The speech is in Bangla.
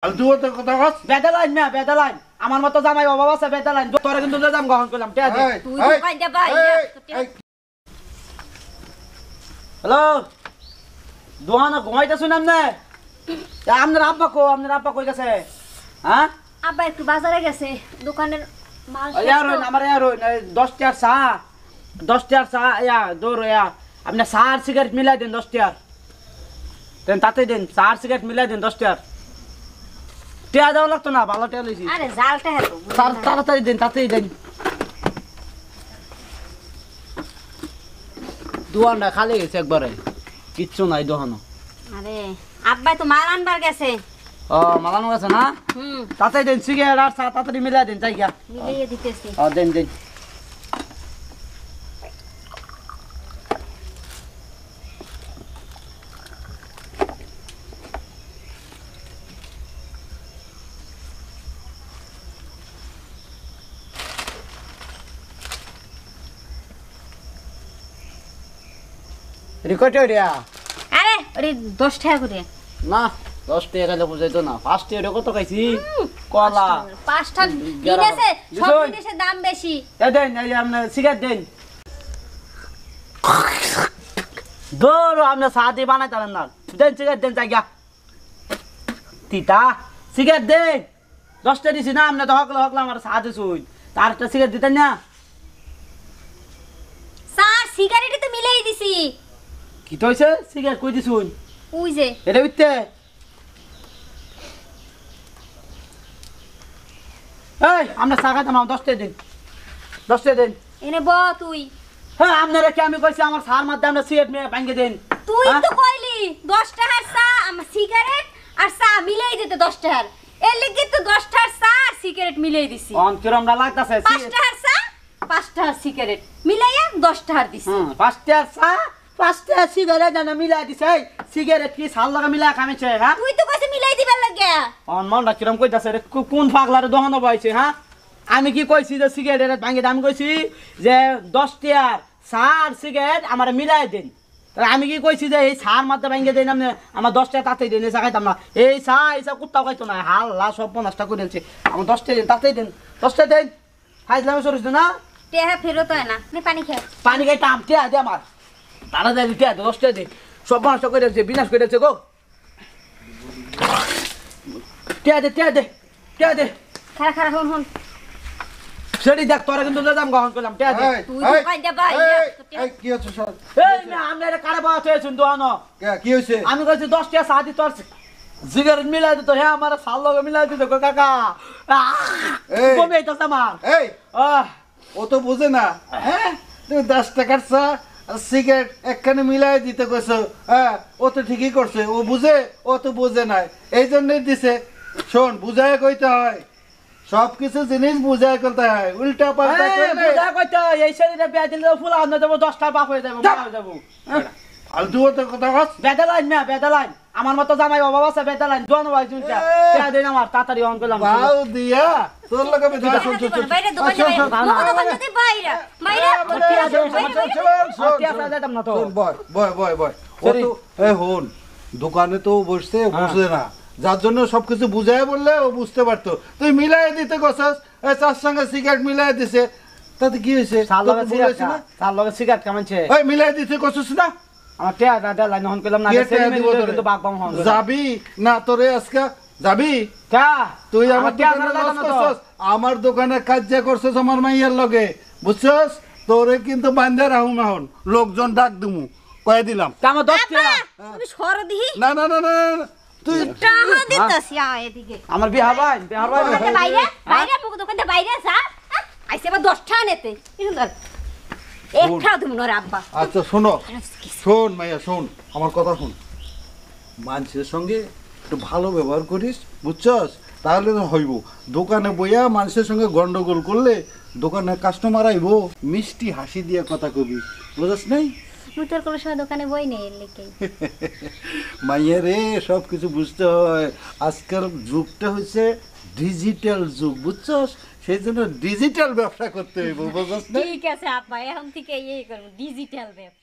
ফালতু কথা কস বেদালাইন না বেদালাইন আমার মতো জামাই অভাব আছে বেদালাইন তোরা কিন্তু দাম গ্রহণ করলাম ঠিক আছে তুই তো কাইদা ভাই হ্যালো দোহানা ঘুমাইতেছ না আপনার আব্বা কই গেছে হ্যাঁ আব্বা একটু বাজারে গেছে দোকানের মাল ইয়ার হইন আমার ইয়ার হইন 10 টাকার চা ইয়া দৌড় ইয়া আপনি চা আর সিগারেট মিলাই দেন 10 টাকার দেন তাতে দেন চা আর সিগারেট মিলাই দেন 10 টাকার টিয়া দেওয়া লাগতো না ভালো টিয়া লইছি আরে জালটা হেতো তাড়াতাড়ি দেন তাতেই দেন দোকানটা খালি গেছে একবারে কিচ্ছু নাই দোকানো আরে আব্বা তো মাল আনবার গেছে ও মালানো গেছে না তাতেই দেন সিগারেট আর চা তাড়াতাড়ি মিলাই দেন যাই গা মিলিয়ে দিতেছি দেন দেন রিকর্ড হইয়া আরে ওরে 10 টাকা করে না 10 টাকা গেলে বুঝাইতো না ফার্স্ট ইয়ারে কত খাইছি কলা 5টা কিনেছে সব জিনিসের দাম বেশি দেন এই আপনি সিগারেট দেন দৌড়ো আপনি সাদি বানাই তারেন না দেন সিগারেট দেন জায়গা তিতা সিগারেট দেন 10 টা দিছি না আপনি তো হকলা আমার সাদি সুই তার একটা সিগারেট দিতেন না স্যার সিগারেটে তো মিলাই দিছি কি তো হইছে সিগারেট কই দিছুন ওই যে এটা উঠতে এই আমরা সাগা দাম 10 টা দিন 10 টা দিন এনে ব তুই হ্যাঁ আপনারা কি আমি কইছি আমার সার মধ্যে আমরা সিগারেট মে ভাঙে দেন তুই তো কইলি 10 টাকার চা আমার সিগারেট আর চা মিলাই দিতে 10 টাকার এর লাগি তো 10 টাকার চা আর সিগারেট মিলাই দিছি অন কিরম না লাগতাছে 5 টাকার চা 5 টাকার সিগারেট মিলাইয়া 10 টাকার দিছি 5 টাকার চা 5 টাকার সিগারেট না মিলাই দিছে সিগারেট কি সাল লাগা মিলা খামেছে হ্যাঁ তুই তো কইছিস মিলাই দিবার লাগে অন মনটা কিরম কইতাছে রে কোন পাগলারে দহন বইছে হ্যাঁ আমি কি কইছি যে সিগারেট ভাঙে দাম কইছি যে 10 টাকার চা আর সিগারেট আমারে মিলাই দেন তাহলে আমি কি কইছি যে এই সার মধ্যে ভাঙে দেন আপনি আমার 10 টাকা তাতেই দেন এসা খাইতাম না এই চা কুত্তাও খাইতো না হাল্লা সব 50 টাকা করে দিয়েছে আমার 10 টাকা দেন তাতেই দেন 10 টাকা দেন খাইলামে সরিস না টেহা ফেরত হয় না নে পানি খা পানি খাইতাম টিয়া দে আমার তাড়াতাড়ি টিয়া দে 10 টাকা দে সব 50 টাকা করে দিয়েছে বিনাশ করে দিয়েছে গো টিয়া দে খারা হন সেটি দেখ তোরা কিন্তু দাম গ্রহণ করলাম টিয়া দে তুই তো কাইদা ভাই এই কি হচ্ছে সর এই না আমরা এটা কারে বাবা হয়েছেন দোয়ানো কি হইছে আমি কইছি 10 টাকা সাদি তোর সিগারেট মিলাই দিত হ্যাঁ আমার সাল লগে মিলাই দিত গো কাকা এই কমে এটা আমার এই ও তো বুঝে না হ্যাঁ তুমি 10 টাকার চা আর সিগারেট একখানে মিলাই দিতে কইছো হ্যাঁ ও তো ঠিকই করছে ও বুঝে ও তো বুঝে নাই এই জন্যই দিছে শোন বুঝায় কইতে হয় সব কিছু জিনিস বুঝায় করতে হয় উল্টা পাল্টা করলে বুঝা কইতো এই শরীরে বিয়া দিলে ফুল আন দেব 10 টাকা বাপ হয়ে যাবে মারা হয়ে যাব ফালতু কথা কস বেদালাইন আমার মতো জামাই অভাব আছে বেদালাইন দোয়ানো ভাই শুনছা টিয়া দেন আমার তাড়াতাড়ি অন করলাম বাউ দিয়া তোর লগে বেদা বাইরে দোকানে বাইরে টিয়া দিতাম না তো বয় ও তো এই হন দোকানে তো বসছে বুঝে না যার জন্য সবকিছু বুঝায় বললে ও বুঝতে পারতো তুই মিলাই দিতে গছস এই চার সঙ্গে সিগারেট মিলাই দিছে তাতে কি হয়েছে সাল লগে সিগারেট কামাইছে এই মিলাই দিতে গছস না আমার টিয়া দাদা লাইন হন করলাম না কিন্তু বাপ বাম হন যাবি না তোরে আজকে যাবি কা তুই আমার টিয়া দোকানে লস করছস আমার দোকানে কাজ করছস আমার মাইয়ার লগে বুঝছস তোরে কিন্তু বান্ধে রাহুম এখন লোকজন ডাক দিমু কয়ে দিলাম আমার 10 টাকা তুমি সর দিহি না তুই টাকা দিতাছি এদিকে আমার বিয়া ভাই বাইরে দোকানে বাইরে যা আইছে আবার 10 টাকা নিতে একটা তুমি নরে আব্বা আচ্ছা শোন মাইয়া শোন আমার কথা শোন মানুষের সঙ্গে একটু ভালো ব্যবহার করিস বুঝছস তাহলে তো হইব দোকানে বইয়া মানুষের সঙ্গে গন্ডগোল করলে দোকানে কাস্টমার আইব মিষ্টি হাসি দিয়ে কথা কবি বুঝছ নাই মুতর কোন সময় দোকানে বই নেই এর লেগে মাইয়া রে সব কিছু বুঝতে হয় আজকাল যুগটা হচ্ছে ডিজিটাল যুগ বুঝছস সেই জন্য ডিজিটাল ব্যবসা করতে হইব বুঝছস না ঠিক আছে আপা এখন থেকে এই করব ডিজিটাল ব্যবসা